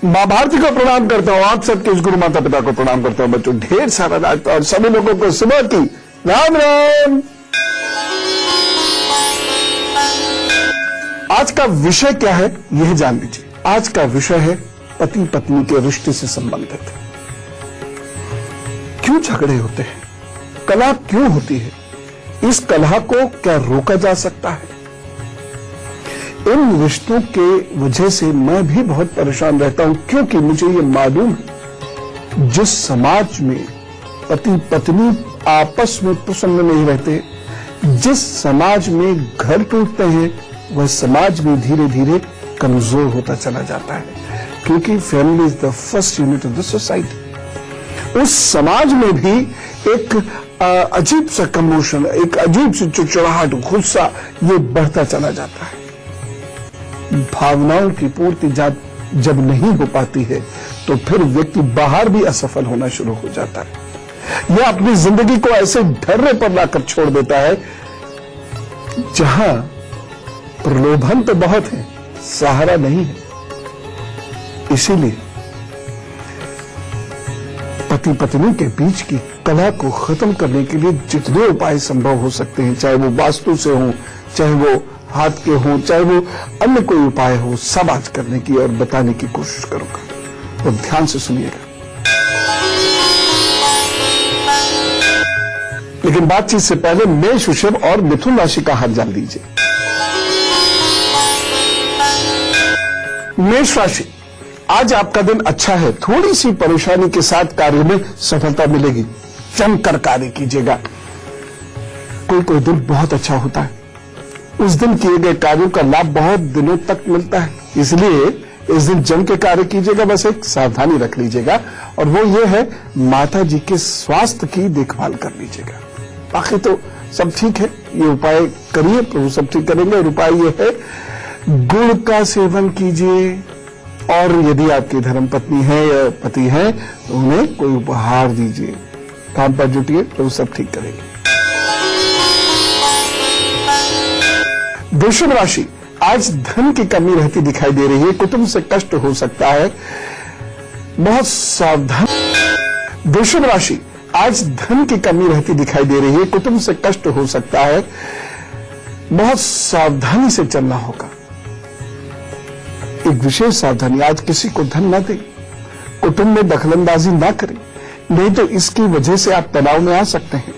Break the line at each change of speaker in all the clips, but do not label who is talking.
मां भारती को प्रणाम करता हूं, आप सबके इस गुरु माता पिता को प्रणाम करता हूं। बच्चों ढेर सारा रास्ता और सभी लोगों को सुबह की राम राम। आज का विषय क्या है यह जान लीजिए। आज का विषय है पति पत्नी के रिश्ते से संबंधित। क्यों झगड़े होते हैं, कलह क्यों होती है, इस कलह को क्या रोका जा सकता है। इन रिश्तों के वजह से मैं भी बहुत परेशान रहता हूं, क्योंकि मुझे ये मालूम है जिस समाज में पति पत्नी आपस में प्रसन्न नहीं रहते, जिस समाज में घर टूटते हैं, वह समाज भी धीरे धीरे कमजोर होता चला जाता है, क्योंकि family is the first unit of the society. उस समाज में भी एक अजीब सा कमोशन, एक अजीब सी चिड़चिड़ाहट, गुस्सा, ये बढ़ता चला जाता है। भावनाओं की पूर्ति जब नहीं हो पाती है तो फिर व्यक्ति बाहर भी असफल होना शुरू हो जाता है। यह अपनी जिंदगी को ऐसे ढर्रे पर लाकर छोड़ देता है जहां प्रलोभन तो बहुत है, सहारा नहीं है। इसीलिए पति पत्नी के बीच की कलह को खत्म करने के लिए जितने उपाय संभव हो सकते हैं, चाहे वो वास्तु से हो, चाहे वो हाथ के हो, चाहे वो अन्य कोई उपाय हो, सब आज करने की और बताने की कोशिश करूंगा, तो ध्यान से सुनिएगा। लेकिन बातचीत से पहले मेष, वृषभ और मिथुन राशि का हाल जान लीजिए। मेष राशि, आज आपका दिन अच्छा है। थोड़ी सी परेशानी के साथ कार्य में सफलता मिलेगी, जमकर कार्य कीजिएगा। कोई दिन बहुत अच्छा होता है, उस दिन किए गए कार्यों का लाभ बहुत दिनों तक मिलता है, इसलिए इस दिन जम के कार्य कीजिएगा। बस एक सावधानी रख लीजिएगा, और वो ये है माता जी के स्वास्थ्य की देखभाल कर लीजिएगा। बाकी तो सब ठीक है, ये उपाय करिए तो सब ठीक करेंगे। और उपाय ये है, गुड़ का सेवन कीजिए, और यदि आपकी धर्मपत्नी है या पति है तो उन्हें कोई उपहार दीजिए, काम पर जुटिए तो सब ठीक करेंगे। वृषभ राशि, आज धन की कमी रहती दिखाई दे रही है, कुटुंब से कष्ट हो सकता है, बहुत सावधान। वृषभ राशि, आज धन की कमी रहती दिखाई दे रही है, कुटुंब से कष्ट हो सकता है, बहुत सावधानी से चलना होगा। एक विशेष सावधानी, आज किसी को धन न दें, कुटुंब में दखलंदाजी ना करें, नहीं तो इसकी वजह से आप तनाव में आ सकते हैं।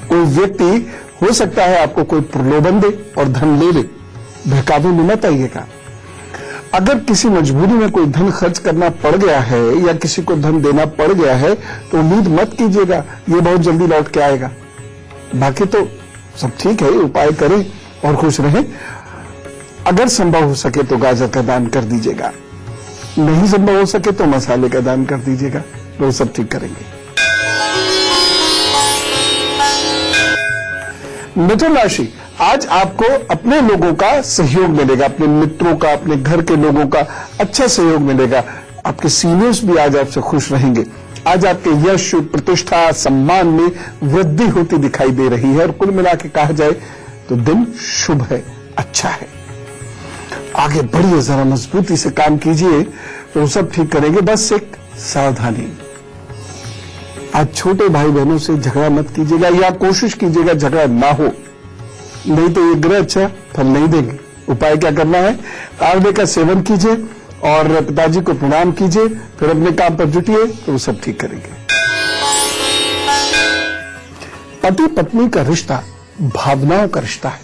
कोई व्यक्ति हो सकता है आपको कोई प्रलोभन दे और धन ले ले, बहकावे में मत आइएगा। अगर किसी मजबूरी में कोई धन खर्च करना पड़ गया है या किसी को धन देना पड़ गया है तो उम्मीद मत कीजिएगा ये बहुत जल्दी लौट के आएगा। बाकी तो सब ठीक है, उपाय करें और खुश रहें। अगर संभव हो सके तो गाजर का दान कर दीजिएगा, नहीं संभव हो सके तो मसाले का दान कर दीजिएगा, तो सब ठीक करेंगे। मिथुन राशि, आज आपको अपने लोगों का सहयोग मिलेगा, अपने मित्रों का, अपने घर के लोगों का अच्छा सहयोग मिलेगा। आपके सीनियर्स भी आज आपसे खुश रहेंगे। आज आपके यश, प्रतिष्ठा, सम्मान में वृद्धि होती दिखाई दे रही है, और कुल मिला के कहा जाए तो दिन शुभ है, अच्छा है। आगे बढ़िए, जरा मजबूती से काम कीजिए तो सब ठीक करेंगे। बस एक सावधानी, आज छोटे भाई बहनों से झगड़ा मत कीजिएगा, या कोशिश कीजिएगा झगड़ा ना हो, नहीं तो ये ग्रह अच्छा फल नहीं देंगे। उपाय क्या करना है, आंवले का सेवन कीजिए और पिताजी को प्रणाम कीजिए, फिर अपने काम पर जुटिए तो वो सब ठीक करेंगे। पति पत्नी का रिश्ता भावनाओं का रिश्ता है,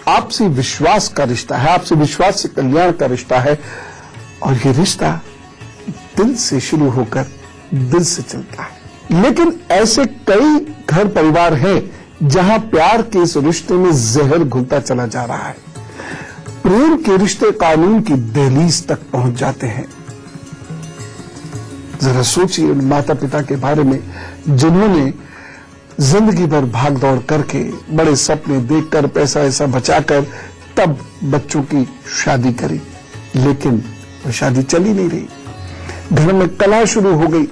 आपसी विश्वास का रिश्ता है, आपसी विश्वास से कल्याण का रिश्ता है, और ये रिश्ता दिल से शुरू होकर दिल से चलता है। लेकिन ऐसे कई घर परिवार हैं जहां प्यार के इस रिश्ते में जहर घुलता चला जा रहा है। प्रेम के रिश्ते कानून की दहलीज तक पहुंच जाते हैं। जरा सोचिए उन माता पिता के बारे में जिन्होंने जिंदगी भर भाग दौड़ करके, बड़े सपने देखकर, पैसा ऐसा बचाकर तब बच्चों की शादी करी, लेकिन वो शादी चली नहीं रही, घर में कलह शुरू हो गई।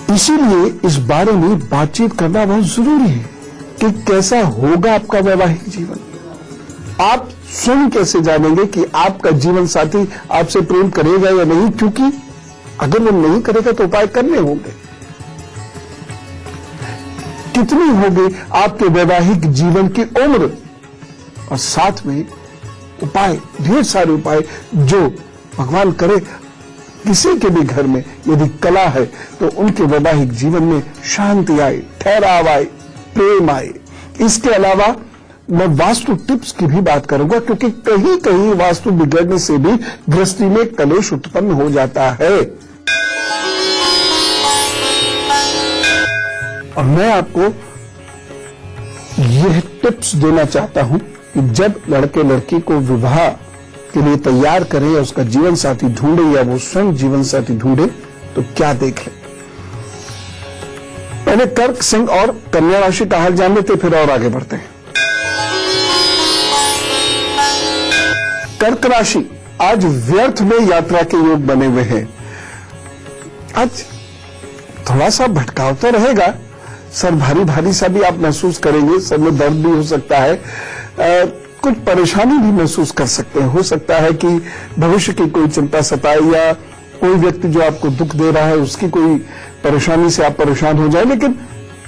इसीलिए इस बारे में बातचीत करना बहुत जरूरी है कि कैसा होगा आपका वैवाहिक जीवन। आप स्वयं कैसे जानेंगे कि आपका जीवन साथी आपसे प्रेम करेगा या नहीं, क्योंकि अगर वो नहीं करेगा तो उपाय करने होंगे। कितनी होगी आपके वैवाहिक जीवन की उम्र, और साथ में उपाय, ढेर सारे उपाय जो भगवान करे किसी के भी घर में यदि कला है तो उनके वैवाहिक जीवन में शांति आए, ठहराव आए, प्रेम आए। इसके अलावा मैं वास्तु टिप्स की भी बात करूंगा, क्योंकि कहीं कहीं वास्तु बिगड़ने से भी गृहस्थी में कलेश उत्पन्न हो जाता है। और मैं आपको यह टिप्स देना चाहता हूं कि जब लड़के लड़की को विवाह के लिए तैयार करें या उसका जीवन साथी ढूंढे या वो स्वयं जीवन साथी ढूंढे तो क्या देखें। पहले कर्क, सिंह और कन्या राशि का हाल जान लेते, फिर और आगे बढ़ते हैं। कर्क राशि, आज व्यर्थ में यात्रा के योग बने हुए हैं। आज थोड़ा सा भटकाव तो रहेगा, सर भारी भारी सा भी आप महसूस करेंगे, सर में दर्द भी हो सकता है, कुछ परेशानी भी महसूस कर सकते हैं। हो सकता है कि भविष्य की कोई चिंता सताए या कोई व्यक्ति जो आपको दुख दे रहा है उसकी कोई परेशानी से आप परेशान हो जाए, लेकिन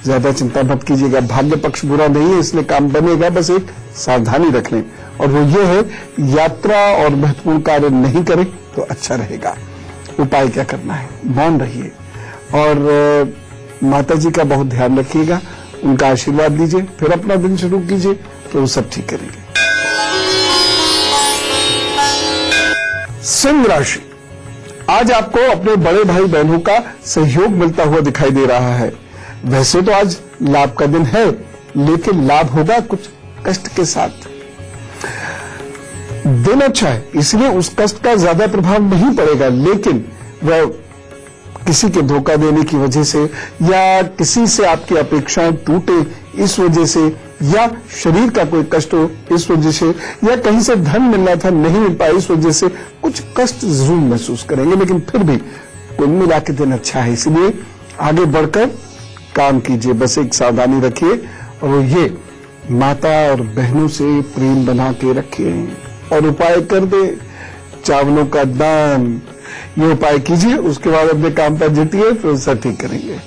ज्यादा चिंता मत कीजिएगा। भाग्य पक्ष बुरा नहीं है, इसलिए काम बनेगा, बस एक सावधानी रख लें, और वो ये है यात्रा और महत्वपूर्ण कार्य नहीं करें तो अच्छा रहेगा। उपाय क्या करना है, मौन रहिए और माता जी का बहुत ध्यान रखिएगा, उनका आशीर्वाद लीजिए, फिर अपना दिन शुरू कीजिए तो वो सब ठीक करेंगे। सिंह राशि, आज आपको अपने बड़े भाई बहनों का सहयोग मिलता हुआ दिखाई दे रहा है। वैसे तो आज लाभ का दिन है, लेकिन लाभ होगा कुछ कष्ट के साथ। दिन अच्छा है, इसलिए उस कष्ट का ज्यादा प्रभाव नहीं पड़ेगा, लेकिन वह किसी के धोखा देने की वजह से या किसी से आपकी अपेक्षाएं टूटे इस वजह से, या शरीर का कोई कष्ट हो इस वजह से, या कहीं से धन मिलना था नहीं मिल पाया इस वजह से कुछ कष्ट जरूर महसूस करेंगे, लेकिन फिर भी कुल मिला के दिन अच्छा है। इसलिए आगे बढ़कर काम कीजिए, बस एक सावधानी रखिए, और ये माता और बहनों से प्रेम बना के रखिए और उपाय कर दे चावलों का दान। ये उपाय कीजिए, उसके बाद अपने काम पर जुटिए, फिर उससे ठीक करेंगे।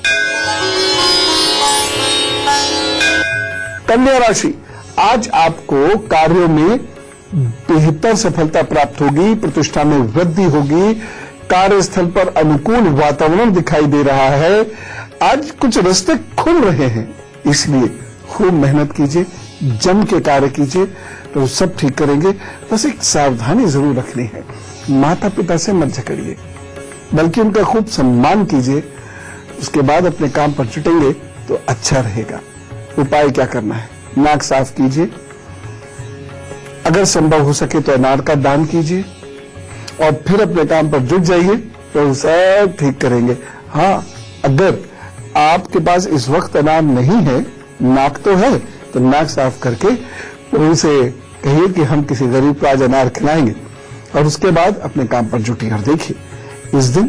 कन्या राशि, आज आपको कार्यों में बेहतर सफलता प्राप्त होगी, प्रतिष्ठा में वृद्धि होगी, कार्यस्थल पर अनुकूल वातावरण दिखाई दे रहा है। आज कुछ रास्ते खुल रहे हैं, इसलिए खूब मेहनत कीजिए, जम के कार्य कीजिए तो सब ठीक करेंगे। बस एक सावधानी जरूर रखनी है, माता पिता से मत झगड़िए, बल्कि उनका खूब सम्मान कीजिए, उसके बाद अपने काम पर जुटेंगे तो अच्छा रहेगा। उपाय क्या करना है, नाक साफ कीजिए, अगर संभव हो सके तो अनार का दान कीजिए और फिर अपने काम पर जुट जाइए तो सब ठीक करेंगे। हाँ, अगर आपके पास इस वक्त अनार नहीं है, नाक तो है, तो नाक साफ करके उनसे कहिए कि हम किसी गरीब को आज अनार खिलाएंगे, और उसके बाद अपने काम पर जुटिए। और देखिए इस दिन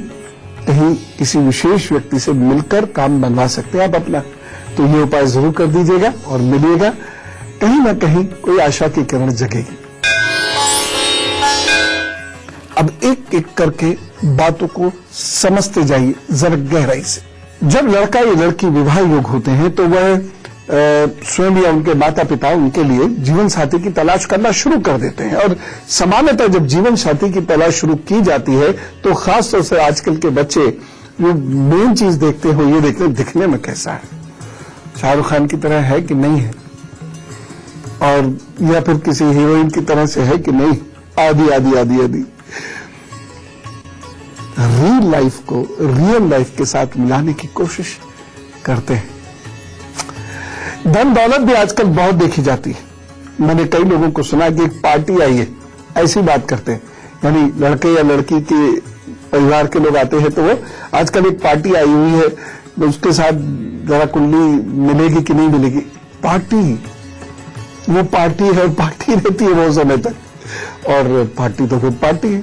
कहीं किसी विशेष व्यक्ति से मिलकर काम बनवा सकते हैं आप अपना, तो ये उपाय जरूर कर दीजिएगा और मिलिएगा, कहीं ना कहीं कोई आशा की किरण जगेगी। अब एक एक करके बातों को समझते जाइए जरा गहराई से। जब लड़का या लड़की विवाह योग होते हैं तो वह स्वयं या उनके माता पिता उनके लिए जीवन साथी की तलाश करना शुरू कर देते हैं, और सामान्यतः जब जीवन साथी की तलाश शुरू की जाती है तो खास तौर से आजकल के बच्चे जो मेन चीज देखते हो ये देखते हैं दिखने में कैसा है, शाहरुख खान की तरह है कि नहीं है, और या फिर किसी हीरोइन की तरह से है कि नहीं, आदि आदि आदि आदि। रियल लाइफ को रियल लाइफ के साथ मिलाने की कोशिश करते हैं। धन दौलत भी आजकल बहुत देखी जाती है। मैंने कई लोगों को सुना कि एक पार्टी आई है, ऐसी बात करते हैं, यानी लड़के या लड़की के परिवार के लोग आते हैं तो वो आजकल एक पार्टी आई हुई है, तो उसके साथ जरा कुंडली मिलेगी कि नहीं मिलेगी, पार्टी वो पार्टी है और पार्टी रहती है बहुत समय तक, और पार्टी तो फिर पार्टी है,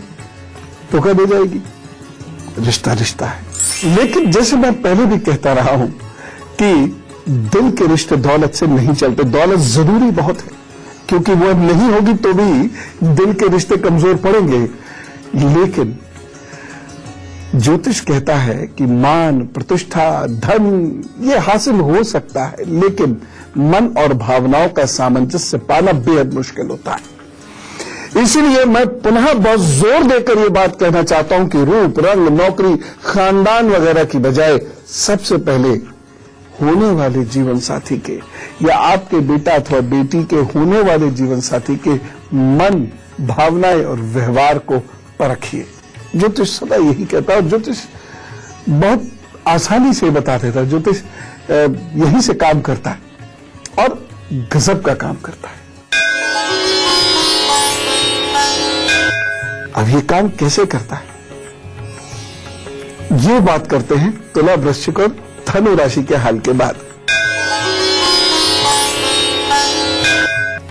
धोखा दे जाएगी। रिश्ता रिश्ता है। लेकिन जैसे मैं पहले भी कहता रहा हूं कि दिल के रिश्ते दौलत से नहीं चलते। दौलत जरूरी बहुत है क्योंकि वो अब नहीं होगी तो भी दिल के रिश्ते कमजोर पड़ेंगे। लेकिन ज्योतिष कहता है कि मान, प्रतिष्ठा, धन ये हासिल हो सकता है, लेकिन मन और भावनाओं का सामंजस्य पाना बेहद मुश्किल होता है। इसीलिए मैं पुनः बहुत जोर देकर ये बात कहना चाहता हूं कि रूप, रंग, नौकरी, खानदान वगैरह की बजाय सबसे पहले होने वाले जीवन साथी के या आपके बेटा अथवा बेटी के होने वाले जीवन साथी के मन, भावनाएं और व्यवहार को परखिए। ज्योतिष सदा यही कहता है, ज्योतिष बहुत आसानी से बता देता है। ज्योतिष यही से काम करता है और गजब का काम करता है। अब ये काम कैसे करता है, ये बात करते हैं तुला, वृश्चिक और धनु राशि के हाल के बाद।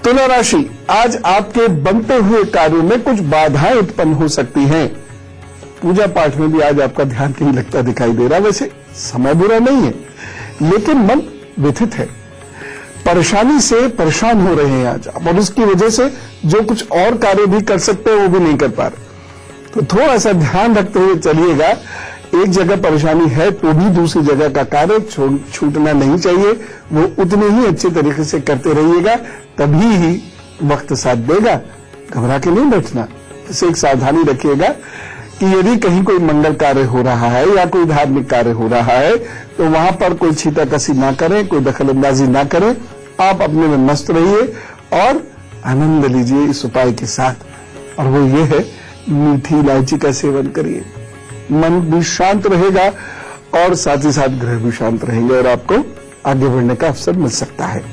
तुला राशि, आज आपके बनते हुए कार्यों में कुछ बाधाएं उत्पन्न हो सकती हैं। पूजा पाठ में भी आज आपका ध्यान कहीं लगता दिखाई दे रहा। वैसे समय बुरा नहीं है, लेकिन मन व्यथित है, परेशानी से परेशान हो रहे हैं आज आप, और इसकी वजह से जो कुछ और कार्य भी कर सकते हैं वो भी नहीं कर पा रहे। तो थोड़ा सा ध्यान रखते हुए चलिएगा। एक जगह परेशानी है तो भी दूसरी जगह का कार्य छूटना नहीं चाहिए। वो उतने ही अच्छे तरीके से करते रहिएगा, तभी ही वक्त साथ देगा। घबरा के नहीं बैठना। इसे एक सावधानी रखिएगा कि यदि कहीं कोई मंगल कार्य हो रहा है या कोई धार्मिक कार्य हो रहा है तो वहां पर कोई छींटाकसी ना करें, कोई दखलंदाजी ना करें। आप अपने में मस्त रहिए और आनंद लीजिए इस उपाय के साथ, और वो ये है मीठी इलायची का सेवन करिए। मन भी शांत रहेगा और साथ ही साथ ग्रह भी शांत रहेंगे और आपको आगे बढ़ने का अवसर मिल सकता है।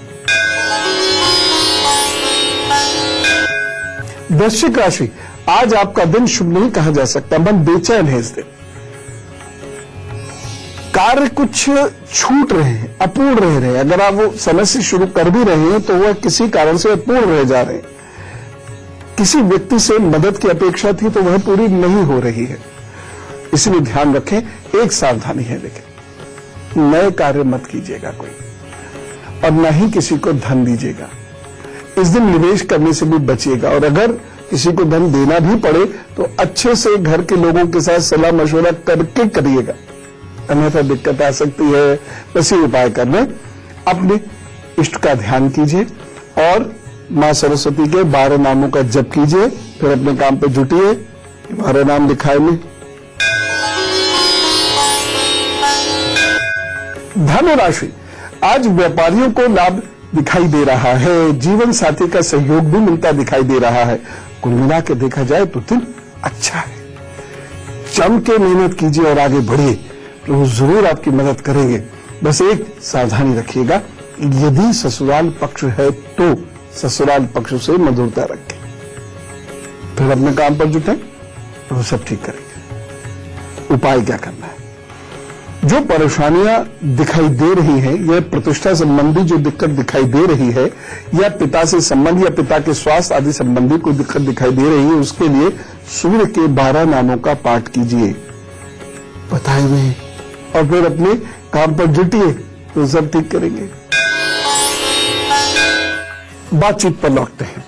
वृश्चिक राशि, आज आपका दिन शुभ नहीं कहा जा सकता। मन बेचैन है इस दिन। कार्य कुछ छूट रहे हैं, अपूर्ण रह रहे हैं। अगर आप वो समय से शुरू कर भी रहे हैं तो वह किसी कारण से अपूर्ण रह जा रहे हैं। किसी व्यक्ति से मदद की अपेक्षा थी तो वह पूरी नहीं हो रही है, इसलिए ध्यान रखें। एक सावधानी है, लेकिन नए कार्य मत कीजिएगा कोई, और न ही किसी को धन दीजिएगा। इस दिन निवेश करने से भी बचिएगा, और अगर किसी को धन देना भी पड़े तो अच्छे से घर के लोगों के साथ सलाह मशवरा करके करिएगा, अन्यथा दिक्कत आ सकती है। बस ये उपाय करने, अपने इष्ट का ध्यान कीजिए और मां सरस्वती के 12 नामों का जप कीजिए, फिर अपने काम पे जुटिए। 12 नाम लिखाए में। धनु राशि, आज व्यापारियों को लाभ दिखाई दे रहा है। जीवन साथी का सहयोग भी मिलता दिखाई दे रहा है। कुल मिला के देखा जाए तो दिन अच्छा है। जम के मेहनत कीजिए और आगे बढ़िए, तो जरूर आपकी मदद करेंगे। बस एक सावधानी रखिएगा, यदि ससुराल पक्ष है तो ससुराल पक्ष से मधुरता रखें, फिर अपने काम पर जुटे तो सब ठीक करेंगे। उपाय क्या करना है? जो परेशानियां दिखाई दे रही हैं, यह प्रतिष्ठा संबंधी जो दिक्कत दिखाई दे रही है, या पिता से संबंध या पिता के स्वास्थ्य आदि संबंधी कोई दिक्कत दिखाई दे रही है, उसके लिए सूर्य के 12 नामों का पाठ कीजिए बताए हुए, और फिर अपने काम पर जुटिए तो सब ठीक करेंगे। बातचीत पर लौटते हैं।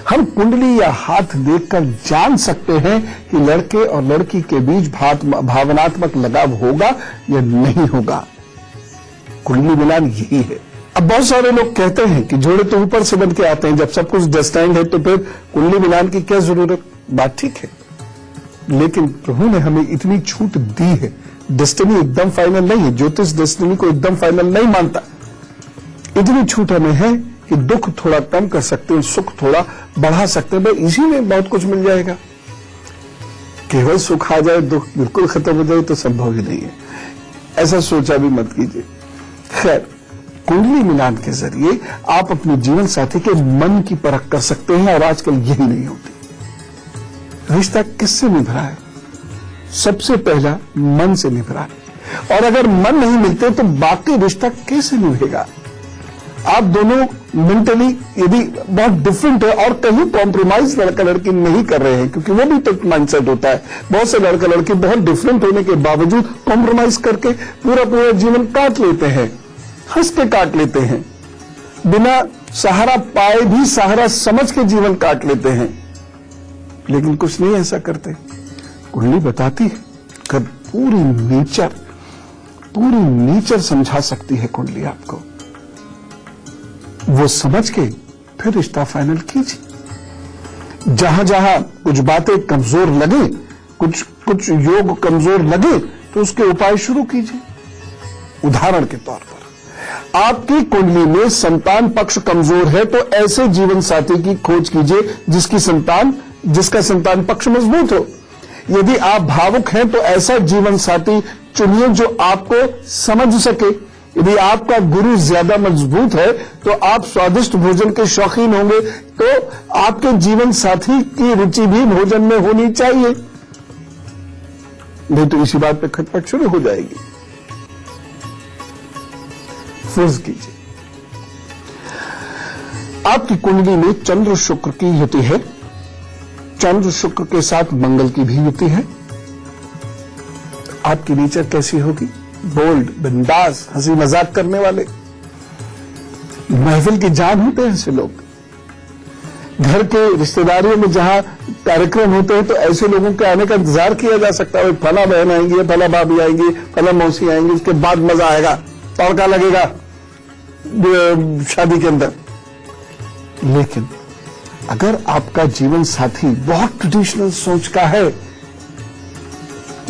हम कुंडली या हाथ देखकर जान सकते हैं कि लड़के और लड़की के बीच भावनात्मक लगाव होगा या नहीं होगा। कुंडली मिलान यही है। अब बहुत सारे लोग कहते हैं कि जोड़े तो ऊपर से बन के आते हैं, जब सब कुछ डेस्टाइन्ड है तो फिर कुंडली मिलान की क्या जरूरत। बात ठीक है, लेकिन प्रभु ने हमें इतनी छूट दी है। डेस्टिनी एकदम फाइनल नहीं है, ज्योतिष डेस्टिनी को एकदम फाइनल नहीं मानता। इतनी छूट हमें है कि दुख थोड़ा कम कर सकते हैं, सुख थोड़ा बढ़ा सकते हैं। भाई इसी में बहुत कुछ मिल जाएगा। केवल सुख आ जाए, दुख बिल्कुल खत्म हो जाए तो संभव ही नहीं है। ऐसा सोचा भी मत कीजिए। खैर, कुंडली मिलान के जरिए आप अपने जीवन साथी के मन की परख कर सकते हैं, और आजकल यही नहीं होती। रिश्ता किससे निभ रहा है? सबसे पहला मन से निभ रहा है, और अगर मन नहीं मिलते तो बाकी रिश्ता कैसे निभेगा? आप दोनों मेंटली यदि बहुत डिफरेंट है और कहीं कॉम्प्रोमाइज लड़का लड़की नहीं कर रहे हैं, क्योंकि वो भी तो माइंडसेट होता है। बहुत से लड़का लड़की बहुत डिफरेंट होने के बावजूद कॉम्प्रोमाइज करके पूरा पूरा जीवन काट लेते हैं, हंस के काट लेते हैं, बिना सहारा पाए भी सहारा समझ के जीवन काट लेते हैं, लेकिन कुछ नहीं ऐसा करते। कुंडली बताती है कि पूरी नेचर समझा सकती है कुंडली आपको। वो समझ के फिर रिश्ता फाइनल कीजिए। जहां जहां कुछ बातें कमजोर लगे, कुछ योग कमजोर लगे, तो उसके उपाय शुरू कीजिए। उदाहरण के तौर पर आपकी कुंडली में संतान पक्ष कमजोर है, तो ऐसे जीवन साथी की खोज कीजिए जिसका संतान पक्ष मजबूत हो। यदि आप भावुक हैं तो ऐसा जीवन साथी चुनिए जो आपको समझ सके। यदि आपका गुरु ज्यादा मजबूत है तो आप स्वादिष्ट भोजन के शौकीन होंगे, तो आपके जीवन साथी की रुचि भी भोजन में होनी चाहिए, नहीं तो इसी बात पे खटपट शुरू हो जाएगी। फर्ज कीजिए आपकी कुंडली में चंद्र शुक्र की युति है, चंद्र शुक्र के साथ मंगल की भी युति है। आपकी नेचर कैसी होगी? बोल्ड, बिंदास, हंसी मजाक करने वाले, महफिल की जान होते हैं ऐसे लोग। घर के रिश्तेदारियों में जहां कार्यक्रम होते हैं तो ऐसे लोगों के आने का इंतजार किया जा सकता है। फला बहन आएंगी, फला भाभी आएंगी, फला मौसी आएंगी, उसके बाद मजा आएगा, तड़का लगेगा शादी के अंदर। लेकिन अगर आपका जीवन साथी बहुत ट्रेडिशनल सोच का है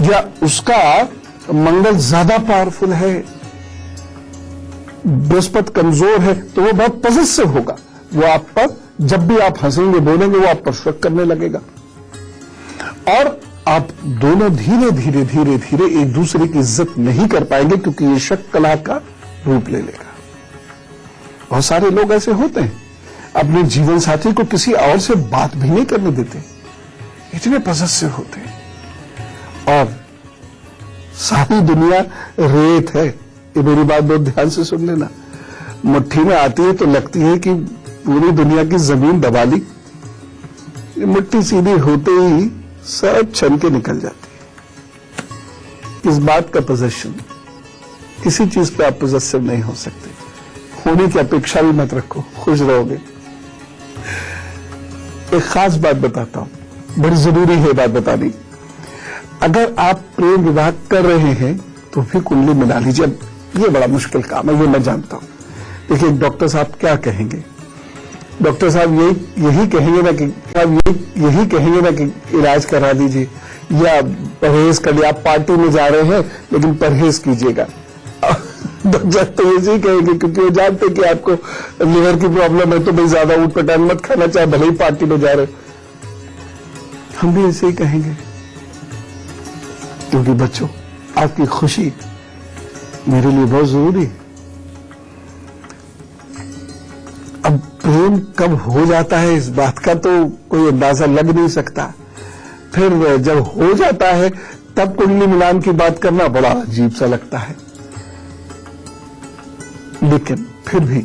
या उसका मंगल ज्यादा पावरफुल है, बृहस्पति कमजोर है, तो वो बहुत पॉजिटिव होगा। वो आप पर जब भी आप हंसेंगे बोलेंगे वो आप पर शक करने लगेगा, और आप दोनों धीरे धीरे धीरे धीरे एक दूसरे की इज्जत नहीं कर पाएंगे, क्योंकि ये शक कला का रूप ले लेगा। बहुत सारे लोग ऐसे होते हैं, अपने जीवन साथी को किसी और से बात भी नहीं करने देते, इतने पॉजिटिव होते हैं। और सारी दुनिया रेत है, ये मेरी बात बहुत ध्यान से सुन लेना। मुट्ठी में आती है तो लगती है कि पूरी दुनिया की जमीन दबा ली, ये मुट्ठी सीधी होते ही सब छन के निकल जाती है। इस बात का पोजेशन, किसी चीज पे आप पोजेसिव नहीं हो सकते, होने की अपेक्षा भी मत रखो, खुश रहोगे। एक खास बात बताता हूं, बड़ी जरूरी है बात बतानी। अगर आप प्रेम विवाह कर रहे हैं तो फिर कुंडली मिला लीजिए। अब ये बड़ा मुश्किल काम है, ये मैं जानता हूं। देखिए डॉक्टर साहब क्या कहेंगे, डॉक्टर साहब यही कहेंगे ना कि इलाज करा दीजिए या परहेज कर लिया। आप पार्टी में जा रहे हैं लेकिन परहेज कीजिएगा, डॉक्टर तो यही कहेंगे, क्योंकि वो जानते हैं कि आपको लिवर की प्रॉब्लम है, तो भाई ज्यादा ऊट पटांग मत खाना, चाहे भले ही पार्टी में जा रहे। हम भी ऐसे ही कहेंगे, क्योंकि बच्चों आपकी खुशी मेरे लिए बहुत जरूरी है। अब प्रेम कब हो जाता है इस बात का तो कोई अंदाजा लग नहीं सकता। फिर जब हो जाता है तब कुंडली मिलान की बात करना बड़ा अजीब सा लगता है। लेकिन फिर भी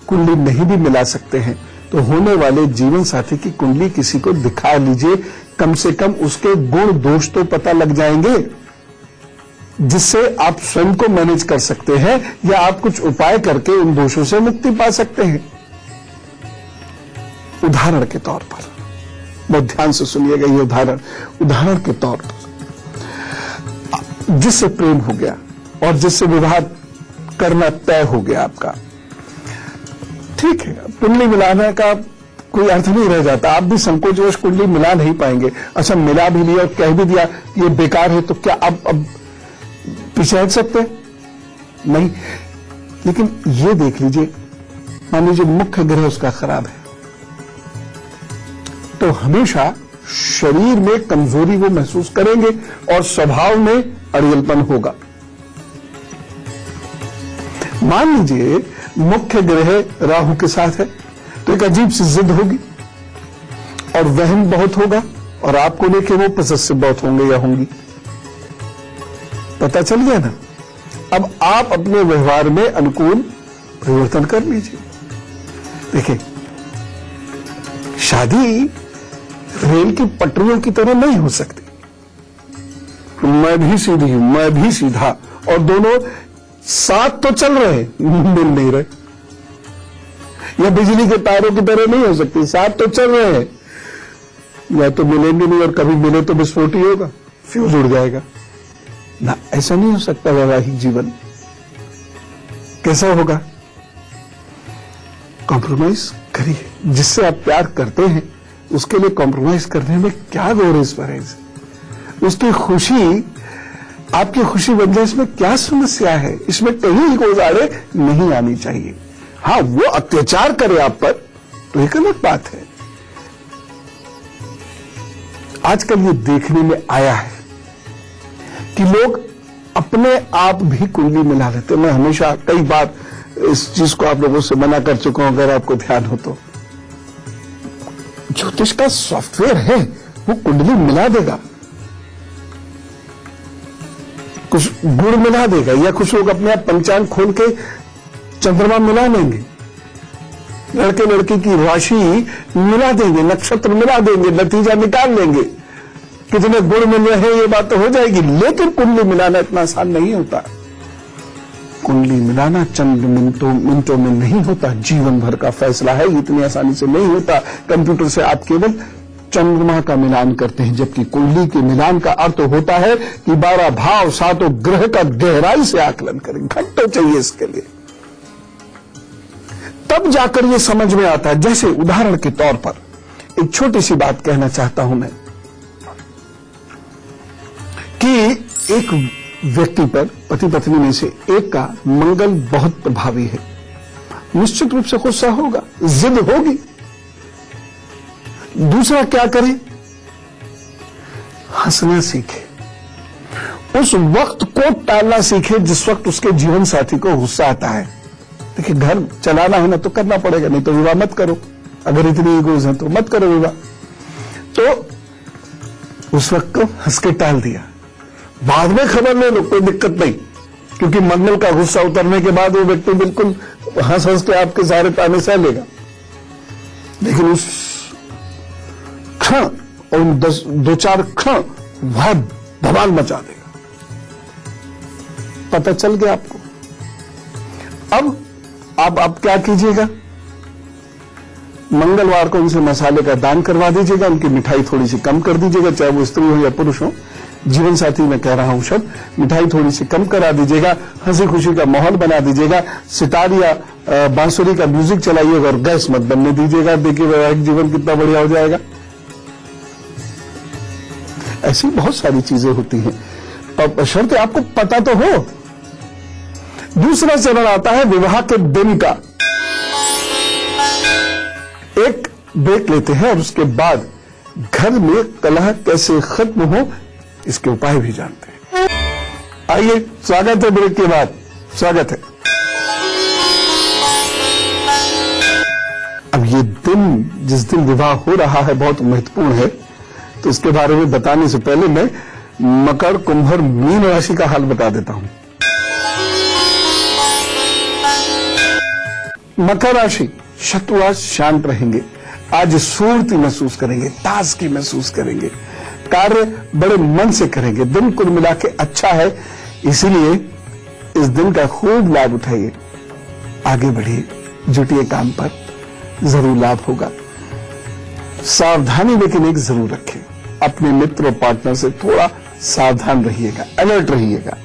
कुंडली नहीं भी मिला सकते हैं तो होने वाले जीवन साथी की कुंडली किसी को दिखा लीजिए, कम से कम उसके गुण दोष तो पता लग जाएंगे, जिससे आप स्वयं को मैनेज कर सकते हैं या आप कुछ उपाय करके उन दोषों से मुक्ति पा सकते हैं। उदाहरण के तौर पर, बहुत ध्यान से सुनिएगा ये उदाहरण के तौर पर, जिससे प्रेम हो गया और जिससे विवाह करना तय हो गया आपका, ठीक है, कुंडली मिलाने का कोई अर्थ नहीं रह जाता। आप भी संकोचवश कुंडली मिला नहीं पाएंगे। अच्छा मिला भी लिया और कह भी दिया ये बेकार है, तो क्या अब पीछे हट सकते हैं? नहीं। लेकिन ये देख लीजिए, मान लीजिए मुख्य ग्रह उसका खराब है, तो हमेशा शरीर में कमजोरी वो महसूस करेंगे और स्वभाव में अड़ियलपन होगा। मान लीजिए मुख्य ग्रह राहु के साथ है, तो एक अजीब सी जिद होगी और वहम बहुत होगा, और आपको लेके वो पॉसेसिव बहुत होंगे या होंगी। पता चल गया ना? अब आप अपने व्यवहार में अनुकूल परिवर्तन कर लीजिए। देखिए, शादी रेल की पटरियों की तरह नहीं हो सकती। मैं भी सीधी हूं, मैं भी सीधा, और दोनों साथ तो चल रहे, मिल नहीं रहे। या बिजली के तारों की तरह नहीं हो सकती, साथ तो चल रहे हैं, या तो मिलेंगे नहीं और कभी मिले तो विस्फोट ही होगा, फ्यूज उड़ जाएगा ना। ऐसा नहीं हो सकता वैवाहिक जीवन। कैसा होगा? कॉम्प्रोमाइज करिए, जिससे आप प्यार करते हैं उसके लिए कॉम्प्रोमाइज करने में क्या गौर इस पर है? उसकी खुशी आपकी खुशी बन जाए, इसमें क्या समस्या है? इसमें कहीं गोजारे नहीं आनी चाहिए। हाँ, वो अत्याचार करे आप पर तो एक अलग बात है। आजकल ये देखने में आया है कि लोग अपने आप भी कुंडली मिला लेते। मैं हमेशा कई बार इस चीज को आप लोगों से मना कर चुका हूं, अगर आपको ध्यान हो तो। ज्योतिष का सॉफ्टवेयर है, वो कुंडली मिला देगा, कुछ गुण मिला देगा, या कुछ लोग अपने आप पंचांग खोल के चंद्रमा मिला लेंगे, लड़के लड़की की राशि मिला देंगे, नक्षत्र मिला देंगे, नतीजा निकाल लेंगे, कितने गुण मिल रहे हैं ये बात तो हो जाएगी। लेकिन कुंडली मिलाना इतना आसान नहीं होता। कुंडली मिलाना चंद मिनटों में नहीं होता, जीवन भर का फैसला है, इतनी आसानी से नहीं होता। कंप्यूटर से आप केवल चंद्रमा का मिलान करते हैं, जबकि कुंडली के मिलान का अर्थ होता है कि 12 भाव 7 ग्रह का गहराई से आकलन करें। घंटों चाहिए इसके लिए, तब जाकर ये समझ में आता है। जैसे उदाहरण के तौर पर एक छोटी सी बात कहना चाहता हूं मैं कि एक व्यक्ति पर, पति पत्नी में से एक का मंगल बहुत प्रभावी है, निश्चित रूप से गुस्सा होगा, जिद होगी। दूसरा क्या करे? हंसना सीखे, उस वक्त को टालना सीखे जिस वक्त उसके जीवन साथी को गुस्सा आता है। देखिए, घर चलाना है ना तो करना पड़ेगा, नहीं तो विवाह मत करो। अगर इतनी ईगोज है तो मत करो विवाह। तो उस वक्त को हंस के टाल दिया, बाद में खबर ले लो, कोई दिक्कत नहीं, क्योंकि मंगल का गुस्सा उतरने के बाद वो व्यक्ति बिल्कुल हंस हंस के आपके सारे ताने सह लेगा। लेकिन उस क्षण और 2-4 क्षण वह धमाल मचा देगा। पता चल गया आपको। अब आप क्या कीजिएगा? मंगलवार को उनसे मसाले का दान करवा दीजिएगा, उनकी मिठाई थोड़ी सी कम कर दीजिएगा, चाहे वो स्त्री हो या पुरुष हो। जीवन साथी में कह रहा हूं शब्द, मिठाई थोड़ी सी कम करा दीजिएगा, हंसी खुशी का माहौल बना दीजिएगा, सितार या बांसुरी का म्यूजिक चलाइएगा और गैस मत बनने दीजिएगा। देखिए वैवाहिक जीवन कितना बढ़िया हो जाएगा। ऐसी बहुत सारी चीजें होती हैं, पर शर्त आपको पता तो हो। दूसरा चरण आता है विवाह के दिन का। एक ब्रेक लेते हैं और उसके बाद घर में कलह कैसे खत्म हो इसके उपाय भी जानते हैं। आइए, स्वागत है ब्रेक के बाद, स्वागत है। अब ये दिन, जिस दिन विवाह हो रहा है, बहुत महत्वपूर्ण है, तो इसके बारे में बताने से पहले मैं मकर, कुंभ और मीन राशि का हाल बता देता हूं। मकर राशि, शत्रु आज शांत रहेंगे, आज स्फूर्ति महसूस करेंगे, ताजगी महसूस करेंगे, कार्य बड़े मन से करेंगे। दिन कुल मिला के अच्छा है, इसीलिए इस दिन का खूब लाभ उठाइए, आगे बढ़िए, जुटिए काम पर, जरूर लाभ होगा। सावधानी लेकिन एक जरूर रखें, अपने मित्र और पार्टनर से थोड़ा सावधान रहिएगा, अलर्ट रहिएगा।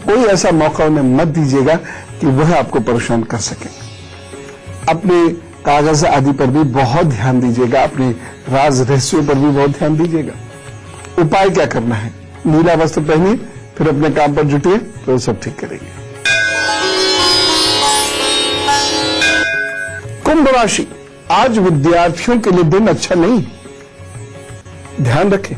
कोई ऐसा मौका उन्हें मत दीजिएगा कि वह आपको परेशान कर सके। अपने कागज आदि पर भी बहुत ध्यान दीजिएगा, अपने राज रहस्यों पर भी बहुत ध्यान दीजिएगा। उपाय क्या करना है? नीला वस्त्र पहनिए, फिर अपने काम पर जुटिए, तो सब ठीक करेंगे। कुंभ राशि, आज विद्यार्थियों के लिए दिन अच्छा नहीं, ध्यान रखें।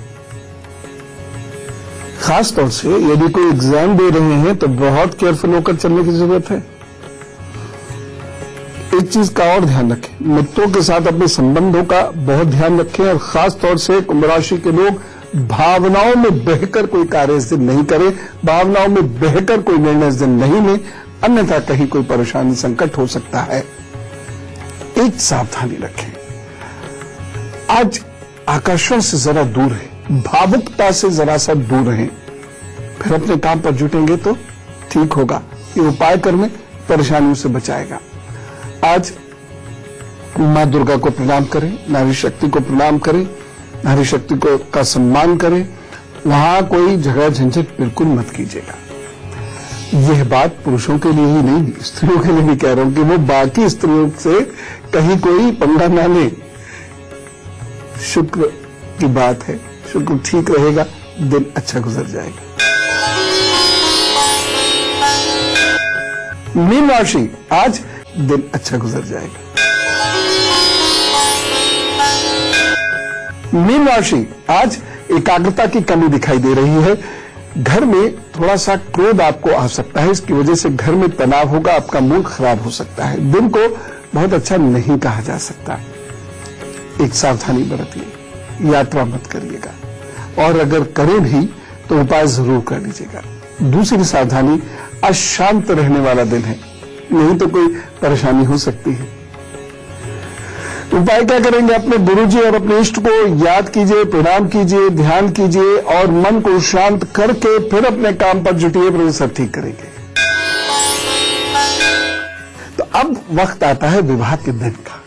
खास तौर से यदि कोई एग्जाम दे रहे हैं तो बहुत केयरफुल होकर चलने की जरूरत है। एक चीज का और ध्यान रखें, मित्रों के साथ अपने संबंधों का बहुत ध्यान रखें, और खास तौर से कुंभ राशि के लोग भावनाओं में बहकर कोई कार्य इस दिन नहीं करें, भावनाओं में बहकर कोई निर्णय इस दिन नहीं लें, अन्यथा कहीं कोई परेशानी संकट हो सकता है। एक सावधानी रखें, आज आकर्षण से जरा दूर है, भावुकता से जरा सा दूर रहें, फिर अपने काम पर जुटेंगे तो ठीक होगा। ये उपाय करने परेशानियों से बचाएगा। आज माँ दुर्गा को प्रणाम करें, नारी शक्ति को प्रणाम करें, नारी शक्ति को का सम्मान करें। वहां कोई झगड़ा झंझट बिल्कुल मत कीजिएगा। यह बात पुरुषों के लिए ही नहीं, स्त्रियों के लिए भी कह रहा हूं कि वो बाकी स्त्रियों से कहीं कोई पंगा ना ले। शुक्र की बात है, शुक्र ठीक रहेगा, दिन अच्छा गुजर जाएगा। मीन राशि, आज दिन अच्छा गुजर जाएगा। मीन राशि, आज एकाग्रता की कमी दिखाई दे रही है। घर में थोड़ा सा क्रोध आपको आ सकता है, इसकी वजह से घर में तनाव होगा, आपका मूड खराब हो सकता है। दिन को बहुत अच्छा नहीं कहा जा सकता। एक सावधानी बरतिए, यात्रा मत करिएगा, और अगर करें भी तो उपाय जरूर कर लीजिएगा। दूसरी सावधानी, अशांत रहने वाला दिन है, नहीं तो कोई परेशानी हो सकती है। उपाय क्या करेंगे? अपने गुरुजी और अपने इष्ट को याद कीजिए, प्रणाम कीजिए, ध्यान कीजिए और मन को शांत करके फिर अपने काम पर जुटिए, फिर सब ठीक करेंगे। तो अब वक्त आता है विवाह के दिन का,